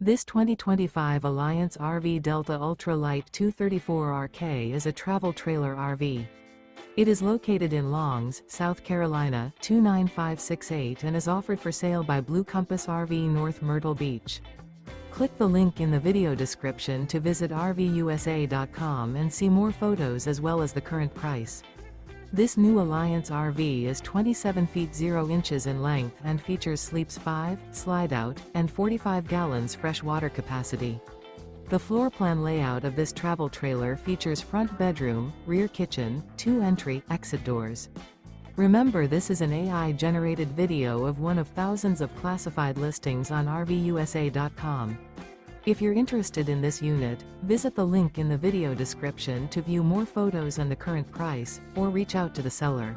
This 2025 Alliance RV Delta Ultra Lite 234RK is a travel trailer RV. It is located in Longs, South Carolina 29568 and is offered for sale by Blue Compass RV North Myrtle Beach. Click the link in the video description to visit RVUSA.com and see more photos as well as the current price. This new Alliance RV is 27 feet 0 inches in length and features sleeps 5, slide-out, and 45 gallons fresh water capacity. The floor plan layout of this travel trailer features front bedroom, rear kitchen, 2 entry/exit doors. Remember, this is an AI-generated video of one of thousands of classified listings on RVUSA.com. If you're interested in this unit, visit the link in the video description to view more photos and the current price, or reach out to the seller.